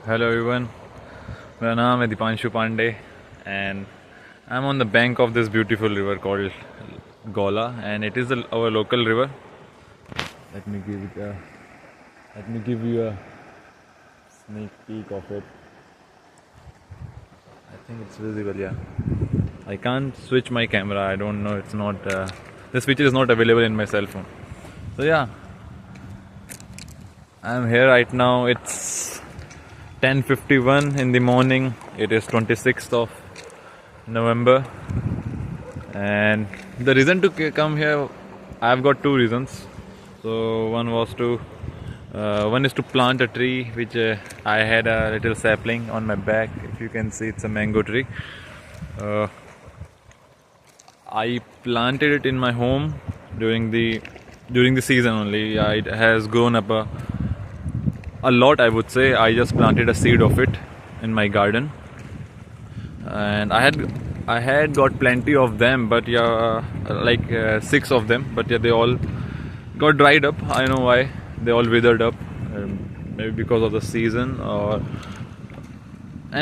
Hello everyone, मेरा नाम है Deepanshu Pandey and I'm on the bank of this beautiful river called Gola and it is our local river. Let me give you a sneak peek of it. I think it's visible, yeah. I can't switch my camera. I don't know. It's not. This feature is not available in my cell phone. So yeah, I'm here right now. It's 10:51 in the morning. It is 26th of November, and the reason to come here, I've got two reasons. So one is to plant a tree, which I had a little sapling on my back. If you can see, it's a mango tree. I planted it in my home during the season only. Yeah, it has grown up a lot, I would say. I just planted a seed of it in my garden, and I had got plenty of them, but yeah, like 6 of them. But yeah, they all got dried up. I know why. They all withered up, maybe because of the season,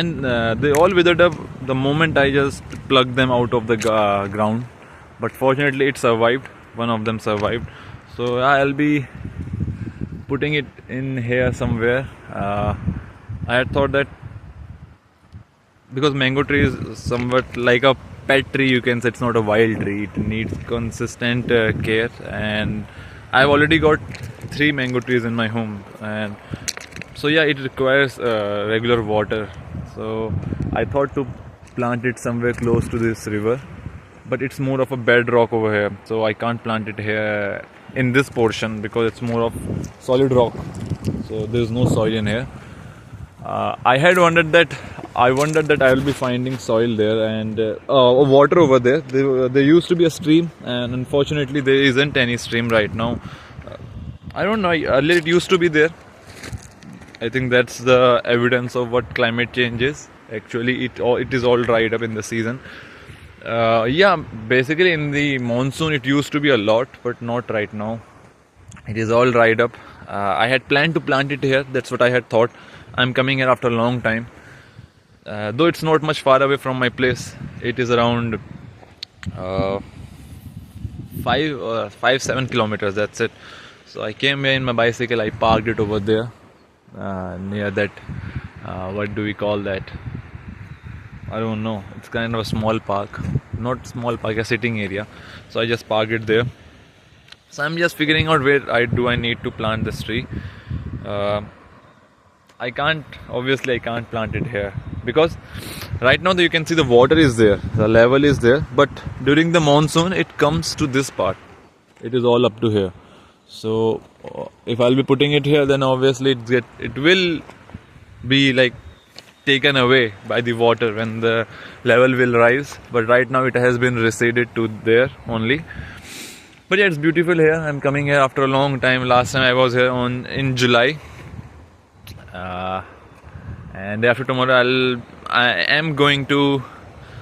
and they all withered up the moment I just plugged them out of the ground. But fortunately, it survived. One of them survived. So I'll be putting it in here somewhere. I had thought that because mango tree is somewhat like a pet tree, you can say. It's not a wild tree. It needs consistent care, and I've already got 3 mango trees in my home, and so yeah, it requires regular water. So I thought to plant it somewhere close to this river, but it's more of a bedrock over here, so I can't plant it here in this portion because it's more of solid rock, so there's no soil in here. I wondered that I will be finding soil there and water over there. There used to be a stream, and unfortunately there isn't any stream right now. I don't know, earlier it used to be there. I think that's the evidence of what climate change is. Actually, it is all dried up in the season. Yeah, basically in the monsoon it used to be a lot, but not right now. It is all dried up. I had planned to plant it here. That's what I had thought. I'm coming here after a long time. Though it's not much far away from my place. It is around 7 kilometers. That's it. So I came here in my bicycle. I parked it over there near that. What do we call that? I don't know. It's kind of a small park. Not small park, a sitting area. So I just parked it there. So I'm just figuring out where I need to plant this tree. I can't plant it here because right now you can see the water is there, the level is there, but during the monsoon it comes to this part. It is all up to here. So if I'll be putting it here, then obviously it will be like taken away by the water when the level will rise. But right now it has been receded to there only. But yeah, it's beautiful here. I'm coming here after a long time. Last time I was here in July. And after tomorrow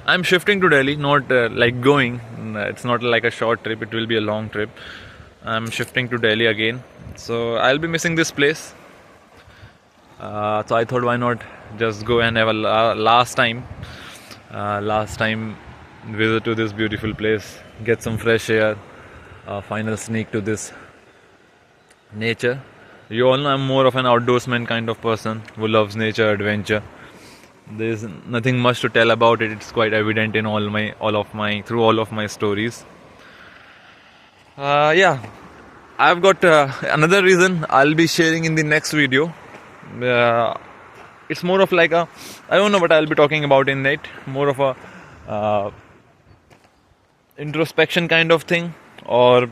I'm shifting to Delhi, not like going. It's not like a short trip, it will be a long trip. I'm shifting to Delhi again, so I'll be missing this place. So I thought, why not just go and have a last time visit to this beautiful place, get some fresh air, final sneak to this nature. You all know I'm more of an outdoorsman kind of person who loves nature, adventure. There's nothing much to tell about it. It's quite evident in all of my stories. Yeah, I've got another reason I'll be sharing in the next video. It's more of like I don't know what I'll be talking about in it. More of a introspection kind of thing, or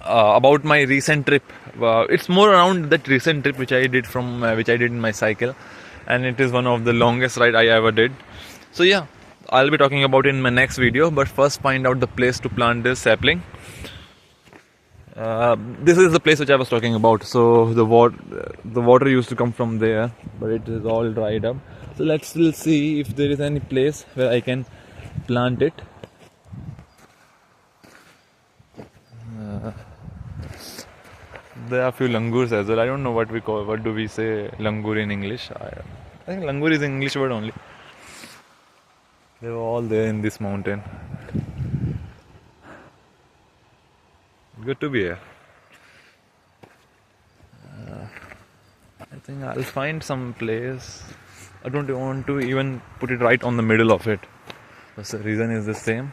about my recent trip. It's more around that recent trip which I did in my cycle, and it is one of the longest ride I ever did. So yeah, I'll be talking about it in my next video, but first find out the place to plant this sapling. This is the place which I was talking about. So the water used to come from there, but it is all dried up. So let's still see if there is any place where I can plant it. there are few langurs as well. I don't know what do we say langur in English. I think langur is English word only. They were all there in this mountain. Good to be here. I think I'll find some place. I don't want to even put it right on the middle of it. Because the reason is the same.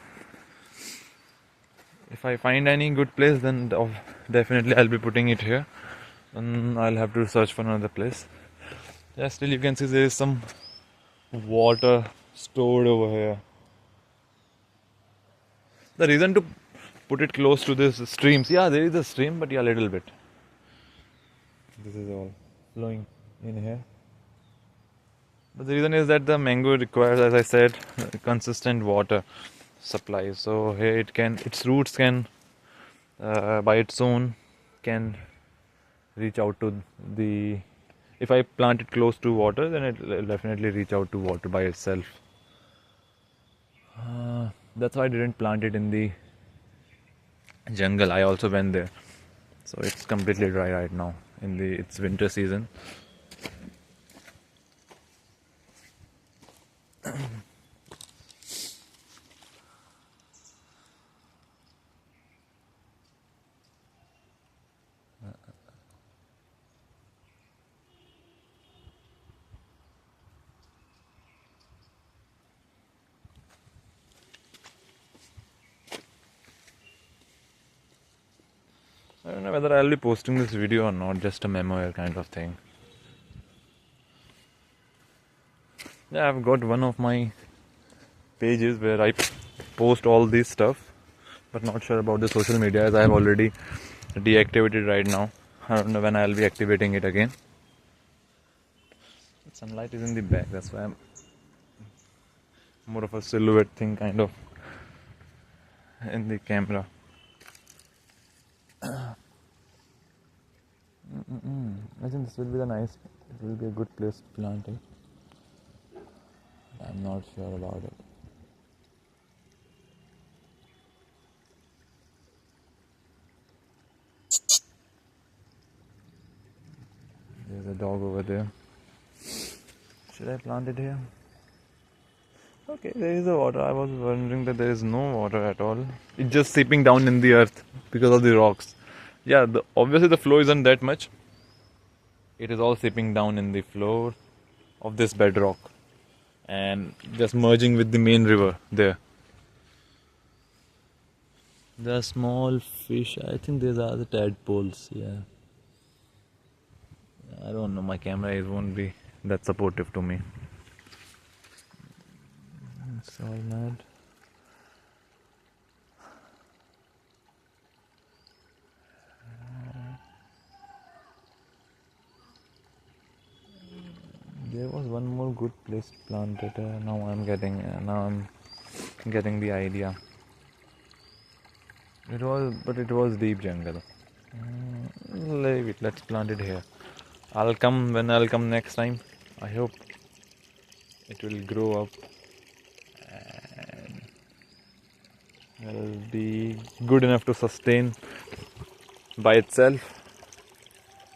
If I find any good place, then definitely I'll be putting it here. And I'll have to search for another place. Yeah, still you can see there is some water stored over here. The reason to put it close to this streams, yeah, there is a stream, but yeah, a little bit. This is all flowing in here. But the reason is that the mango requires, as I said, consistent water supply. So here its roots can, by its own, can reach out to the. If I plant it close to water, then it will definitely reach out to water by itself. That's why I didn't plant it in the jungle. I also went there, so it's completely dry right now in its winter season. I don't know whether I'll be posting this video or not, just a memo kind of thing. Yeah, I've got one of my pages where I post all this stuff, but not sure about the social media as I have already deactivated right now. I don't know when I'll be activating it again. The sunlight is in the back, that's why I'm more of a silhouette thing kind of in the camera. I think this will be it will be a good place to plant it. I'm not sure about it. There's a dog over there. Should I plant it here? Okay, there is a water. I was wondering that there is no water at all. It's just seeping down in the earth because of the rocks. Yeah, obviously the flow isn't that much. It is all seeping down in the floor of this bedrock and just merging with the main river there. There are small fish. I think these are the tadpoles. Yeah. I don't know. My camera won't be that supportive to me. It's all mad. There was one more good place to plant it. Now I'm getting the idea. It was deep jungle. Leave it. Let's plant it here. When I'll come next time. I hope it will grow up and will be good enough to sustain by itself.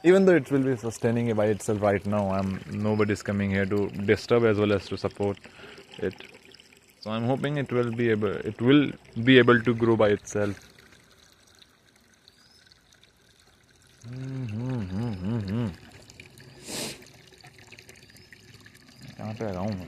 Even though it will be sustaining by itself right now, nobody's coming here to disturb as well as to support it. So I'm hoping it will be able to grow by itself. कहाँ पे लगाऊं मैं?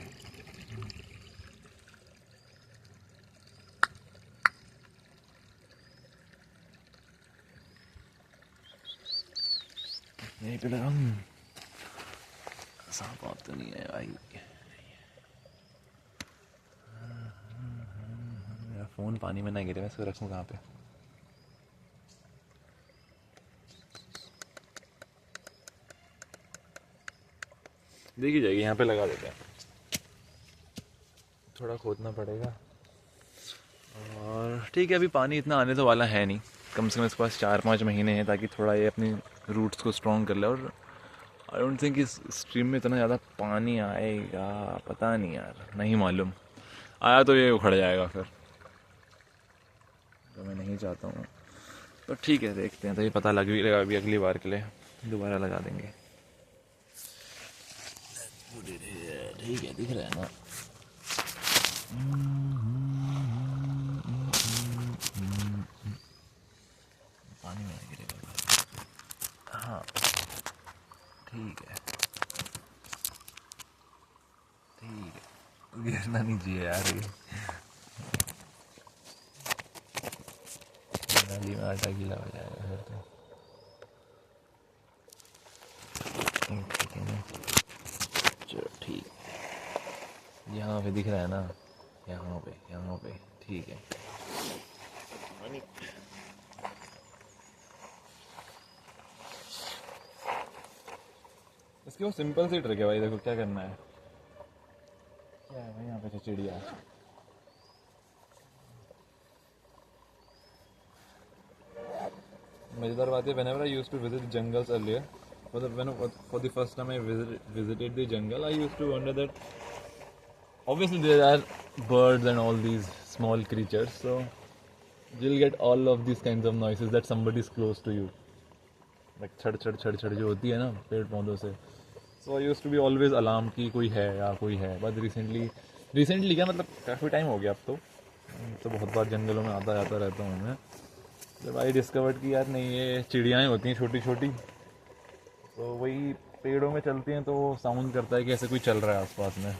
यहीं पे लगाऊं? सांप आप तो नहीं है भाई. मेरा फोन पानी में ना गिरे. मैं इसको रखूं कहाँ पे? देखी जाएगी. यहाँ पे लगा देते हैं. थोड़ा खोदना पड़ेगा. और ठीक है, अभी पानी इतना आने तो वाला है नहीं. कम से कम इसके पास 4-5 महीने हैं ताकि थोड़ा ये अपनी रूट्स को स्ट्रॉन्ग कर ले. और आई डोंट थिंक इस स्ट्रीम में इतना ज़्यादा पानी आएगा. पता नहीं यार, नहीं मालूम. आया तो ये उखड़ जाएगा फिर, तो मैं नहीं चाहता हूँ. तो ठीक है, देखते हैं, तो ये पता लग भी लगा, अभी अगली बार के लिए दोबारा लगा देंगे। ठीक है, दिख रहा है ना। पानी में गिरेगा। हाँ ठीक है, ठीक है, गिरना नहीं चाहिए यार। ये नाली में आटा गीला हो जाएगा फिर तो। ठीक है ना, चलो ठीक, यहाँ पे दिख रहा है ना, यहाँ पे ठीक है। इसकी वो सिंपल सी ट्रिक है भाई, देखो क्या करना है। क्या है भाई, यहाँ पे चिड़िया। मजेदार बात है, whenever I used to visit jungles earlier, for the first time I visited the jungle, I used to wonder that obviously there are birds and all these small creatures, so you'll get all of these kinds of noises that somebody is close to you, like छड़ छड़ जो होती है ना पेड़ पौधों से। So I used to be always alarmed कि कोई है या कोई है। बट रिसेंटली क्या मतलब काफ़ी टाइम हो गया अब तो बहुत बार जंगलों में आता जाता रहता हूँ मैं। जब आई डिस्कवर्ड कि यार नहीं, ये चिड़ियाएँ होती हैं छोटी छोटी, तो वही पेड़ों में चलती हैं, तो साउंड करता है कि ऐसे कोई चल रहा है आसपास में,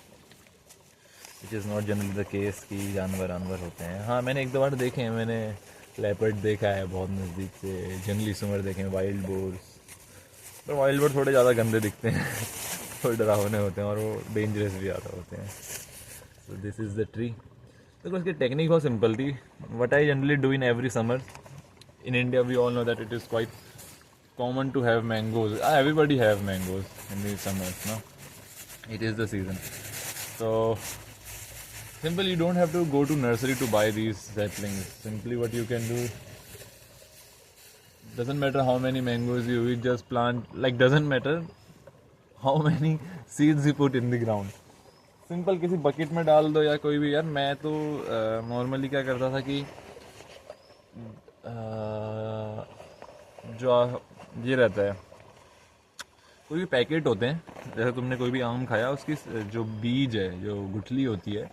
which is not generally the case कि जानवर होते हैं। हाँ, मैंने एक दो बार देखे हैं, मैंने लेपर्ड देखा है बहुत नज़दीक से, जंगली सुअर देखे हैं, वाइल्ड बोर्स। तो वाइल्ड बोर थोड़े ज़्यादा गंदे दिखते हैं थोड़े डरावने होते हैं और वो डेंजरस भी ज़्यादा होते हैं। So this is the tree. तो उसकी टेक्निक बहुत सिंपल थी। What I generally do in every summer in India, we all know that it is quite common to have mangoes. Everybody have mangoes in the summers, no? It is the season. So, simply you don't have to go to nursery to buy these saplings. Simply what you can do, doesn't matter how many mangoes you just plant, like doesn't matter how many seeds you put in the ground. Simple किसी bucket में डाल दो या कोई भी। यार मैं तो नॉर्मली क्या करता था कि जो ये रहता है, कोई भी पैकेट होते हैं, जैसे तुमने कोई भी आम खाया, उसकी जो बीज है, जो गुठली होती है,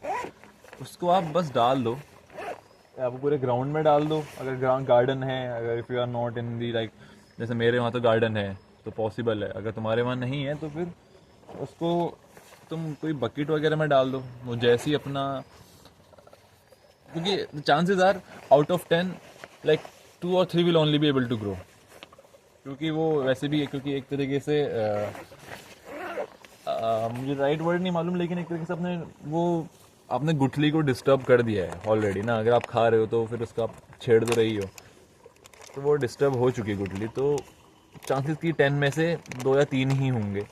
उसको आप बस डाल दो, आप पूरे ग्राउंड में डाल दो। अगर ग्राउंड गार्डन है, अगर if you are not in the like, जैसे मेरे वहाँ तो गार्डन है तो पॉसिबल है, अगर तुम्हारे वहाँ नहीं है तो फिर उसको तुम कोई बकेट वगैरह में डाल दो। वो जैसे ही अपना, क्योंकि chances are out of 10 like 2 or 3 will only be able to grow, क्योंकि वो वैसे भी, क्योंकि एक तरीके से मुझे राइट वर्ड नहीं मालूम, लेकिन एक तरीके से आपने गुठली को डिस्टर्ब कर दिया है ऑलरेडी ना। अगर आप खा रहे हो तो फिर उसका आप छेड़ तो रही हो, तो वो डिस्टर्ब हो चुकी है गुठली। तो चांसेस की 10 में से 2 या 3 ही होंगे।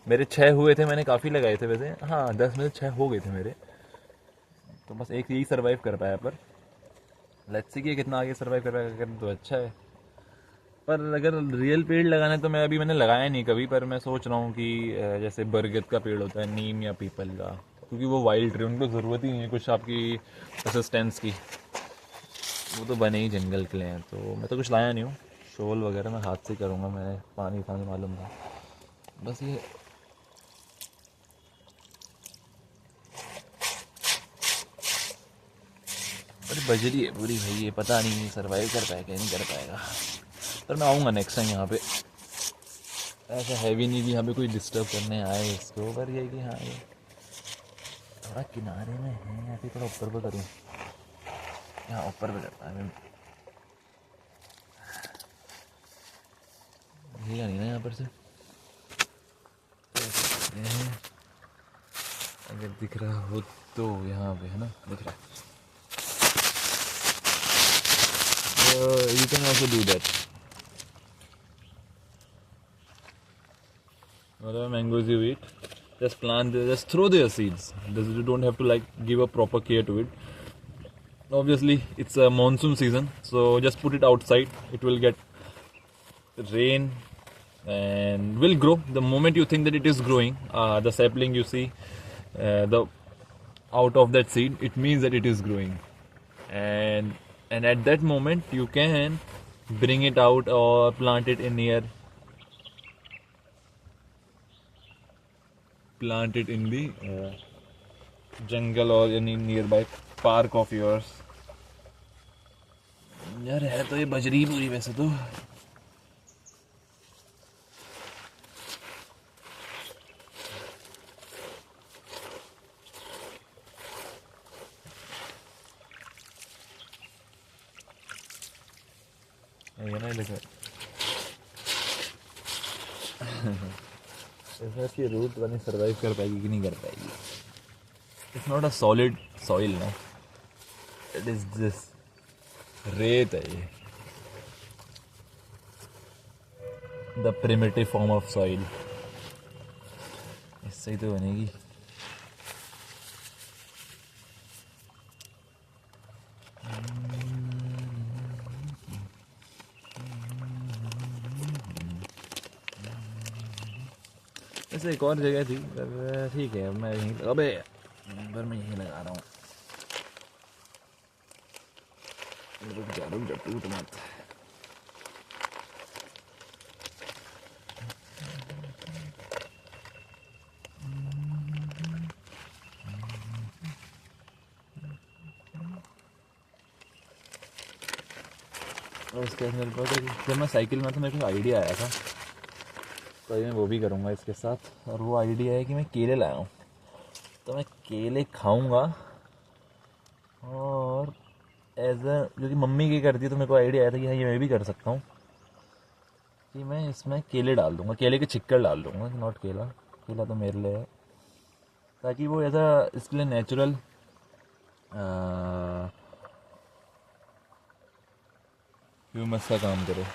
मेरे 6 हुए थे, मैंने काफ़ी लगाए थे वैसे, हाँ 10 में से 6 हो गए थे मेरे, तो बस एक यही सर्वाइव कर पाया। पर लेट्स सी कि कितना आगे सर्वाइव कर पाएगा, तो अच्छा है। पर अगर रियल पेड़ लगाना है तो मैंने लगाया नहीं कभी, पर मैं सोच रहा हूँ कि जैसे बरगद का पेड़ होता है, नीम या पीपल का, क्योंकि वो वाइल्ड ट्री, उनको ज़रूरत ही नहीं है कुछ आपकी असिस्टेंस की, वो तो बने ही जंगल के लिए हैं। तो मैं तो कुछ लाया नहीं हूँ, शोल वगैरह मैं हाथ से करूँगा, मैंने पानी मालूम था बस। ये बड़ी बजरी है पूरी भाई, ये पता नहीं सर्वाइव कर पाएगा नहीं कर पाएगा। पर मैं आऊँगा नेक्स्ट टाइम यहाँ पे। ऐसा है भी नहीं कि यहाँ पे कोई डिस्टर्ब करने आए इसको, पर ये कि हाँ ये थोड़ा किनारे में है, या फिर थोड़ा ऊपर पर करूँ, यहाँ ऊपर पर करता है हिला नहीं ना यहाँ पर से। अगर दिख रहा हो तो यहाँ पे है ना, दिख रहा है। You can also do that. Whatever mangoes you eat, just throw their seeds. You don't have to like give a proper care to it. Obviously, it's a monsoon season, so just put it outside. It will get rain and will grow. The moment you think that it is growing, the sapling you see, out of that seed, it means that it is growing. And at that moment you can bring it out or plant it in near, plant it in the jungle or any nearby park of yours. यार है तो ये बजरी पूरी वैसे तो. ये ना लिखा इसमें इसकी रूट बनी सर्वाइव कर पाएगी कि नहीं कर पाएगी. It's not a solid soil ना, इट इज दिस रेत है ये, the primitive form of soil. इससे ही तो बनेगी. ऐसे एक और जगह थी पर ठीक है मैं यहीं, अबे पर मैं यहीं लगा रहा हूँ. रुक जा टूट मत. और उसके अंदर पता है जब मैं साइकिल में था मेरे को आइडिया आया था, तो मैं वो भी करूँगा इसके साथ. और वो आइडिया है कि मैं केले लाया हूँ तो मैं केले खाऊंगा. और एज अ जो कि मम्मी की करती है तो मेरे को आइडिया आया था कि हाँ ये मैं भी कर सकता हूँ कि मैं इसमें केले डाल दूँगा, केले के छिक्कर डाल दूँगा, नॉट केला. केला तो मेरे लिए है, ताकि वो ऐसा इसके लिए नेचुरल ह्यूमस का काम करे.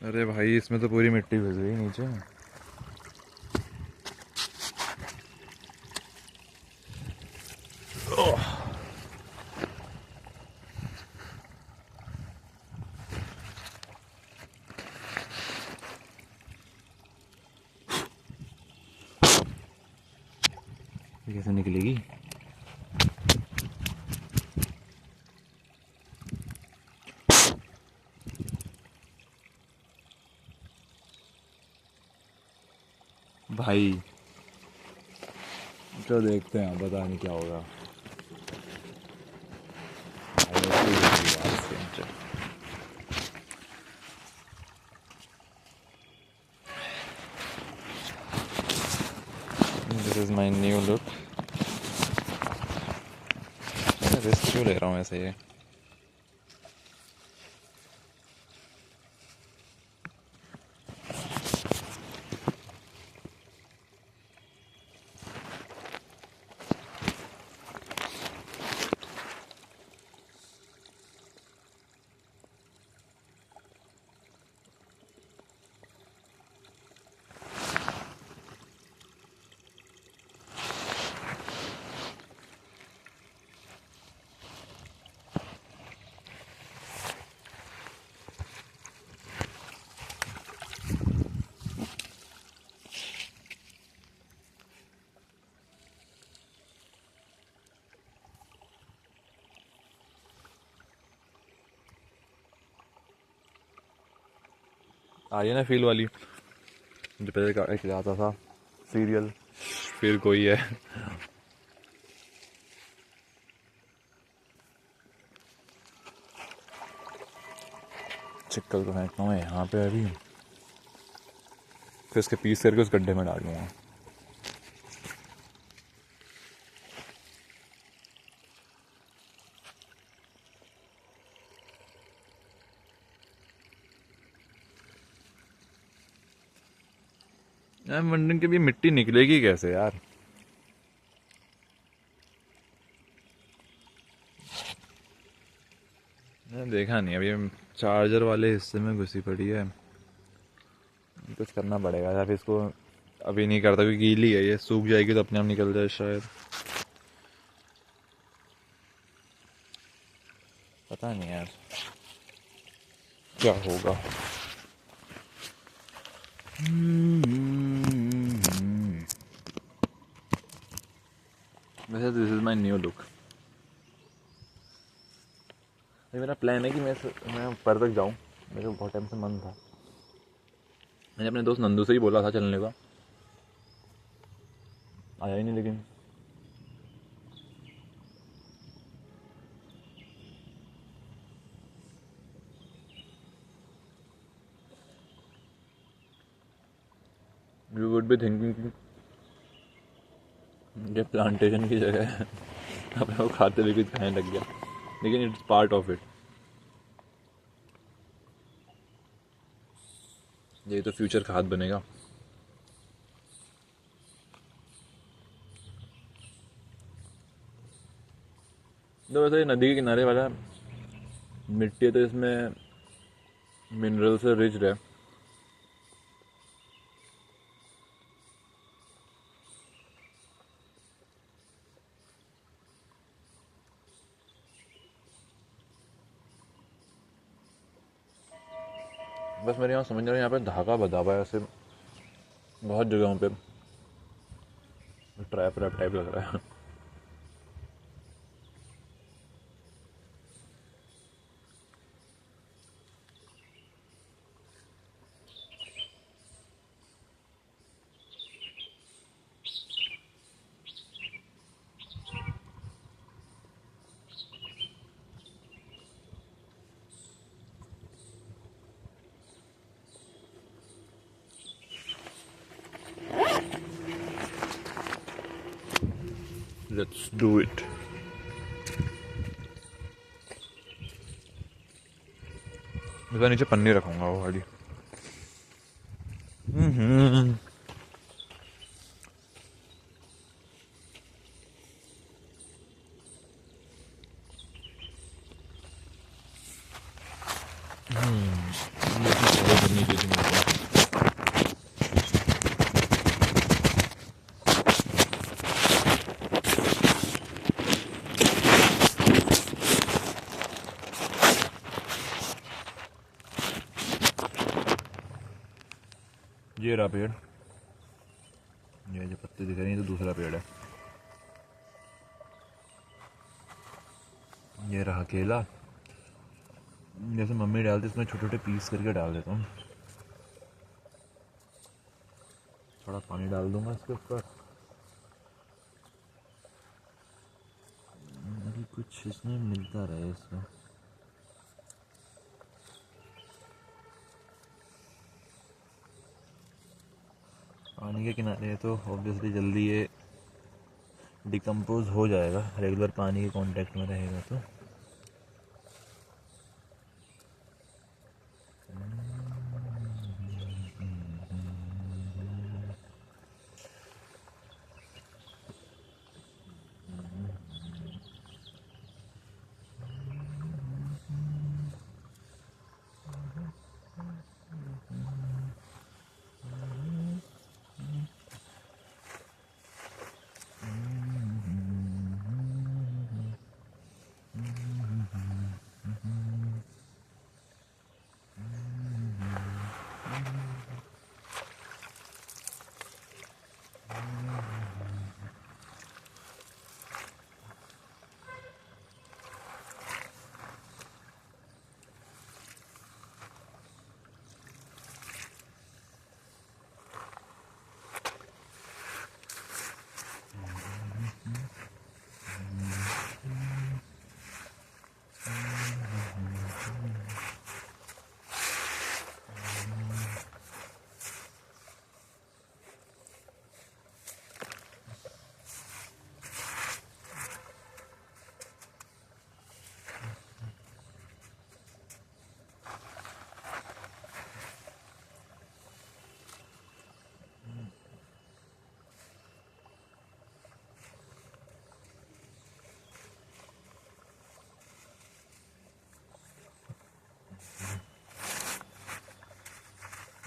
अरे भाई इसमें तो पूरी मिट्टी घुस गई नीचे. कैसे निकलेगी. भाई तो देखते हैं, पता नहीं क्या होगा. This is my new look. मैं रिस्क क्यों ले रहा हूँ ऐसे ये. आ रही है ना फील वाली, जो पहले खिलाता था सीरियल, फिर कोई है. चिक्कल को फेंकता हूँ यहाँ पे अभी, फिर उसके पीस करके उस गड्ढे में डाल दूँगा. आई एम वंडरिंग कि भी मिट्टी निकलेगी कैसे यार। मैंने देखा नहीं अभी, चार्जर वाले हिस्से में घुसी पड़ी है। कुछ करना पड़ेगा या फिर इसको अभी नहीं करता क्योंकि गीली है, ये सूख जाएगी तो अपने आप निकल जाए शायद, पता नहीं यार क्या होगा। वैसे this is my new look. मेरा प्लान है कि मैं ऊपर तक जाऊँ, मेरे को बहुत टाइम से मन था। मैंने अपने दोस्त नंदू से ही बोला था चलने का, आया ही नहीं लेकिन। यू वुड बी थिंकिंग कि ये प्लांटेशन की जगह है, अपने को खाते हुए कुछ खाने लग गया, लेकिन इट्स पार्ट ऑफ इट। ये तो फ्यूचर खाद बनेगा। तो वैसे नदी के किनारे वाला मिट्टी है तो इसमें मिनरल से रिच है। बस मेरे यहाँ समझ रहे हैं, यहाँ पे धागा बधा हुआ है ऐसे बहुत जगहों पे, ट्रैप रैप टाइप लग रहा है। Let's do it. मैं नीचे पन्नी रखूंगा वो वाली। ये रहा पेड़, ये जो पत्ते दिख रहे हैं तो दूसरा पेड़ है। ये रहा केला, जैसे मम्मी डालती इसमें छोटे छोटे पीस करके डाल देता हूँ। थोड़ा पानी डाल दूंगा इसके ऊपर, कुछ इसमें मिलता रहे इसमें। पानी के किनारे है तो ऑब्वियसली जल्दी ये डिकम्पोज हो जाएगा, रेगुलर पानी के कांटेक्ट में रहेगा तो।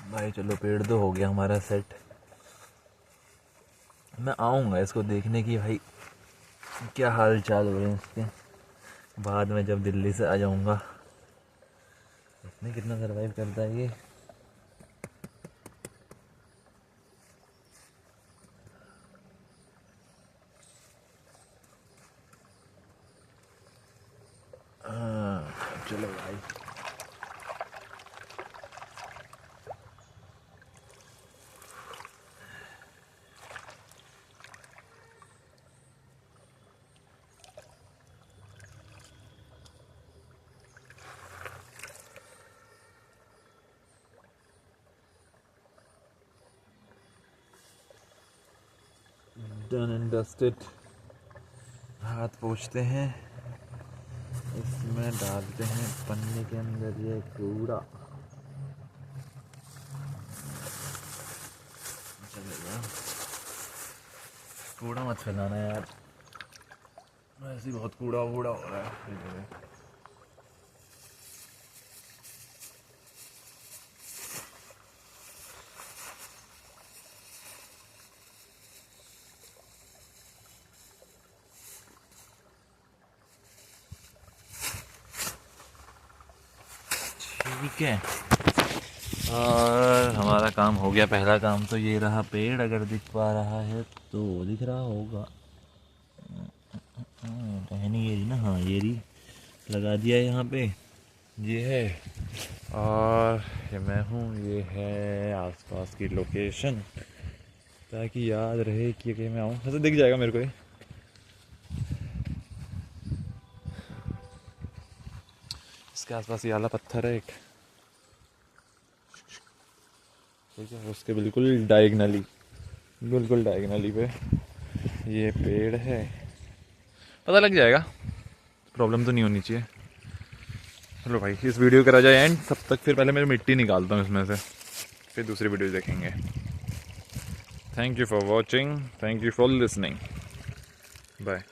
भाई चलो पेड़ तो हो गया हमारा सेट। मैं आऊँगा इसको देखने की भाई क्या हाल चाल हो रहे हैं इसके, बाद में जब दिल्ली से आ जाऊँगा। देखने कितना सर्वाइव करता है ये। चलो भाई डन एंड डस्टेड। हाथ पोंछते हैं, इसमें डालते हैं पन्नी के अंदर ये कूड़ा। चलेगा, कूड़ा मत फैलाना यार, वैसे ही बहुत कूड़ा वूड़ा हो रहा है। ठीक है, और हमारा काम हो गया। पहला काम तो ये रहा, पेड़ अगर दिख पा रहा है तो दिख रहा होगा। टहनी ये रही ना, हाँ ये रही, लगा दिया यहाँ पे। ये है, और ये मैं हूँ, ये है आसपास की लोकेशन, ताकि याद रहे कि मैं आऊँ। ऐसे दिख जाएगा मेरे को ही। इसके आसपास ये वाला पत्थर है एक, ठीक है, उसके बिल्कुल डायगनली पे ये पेड़ है। पता लग जाएगा, प्रॉब्लम तो नहीं होनी चाहिए। चलो भाई इस वीडियो करा जाए एंड, तब तक फिर पहले मैं मिट्टी निकालता हूँ इसमें से, फिर दूसरी वीडियो देखेंगे। Thank you for watching, thank you for listening, bye.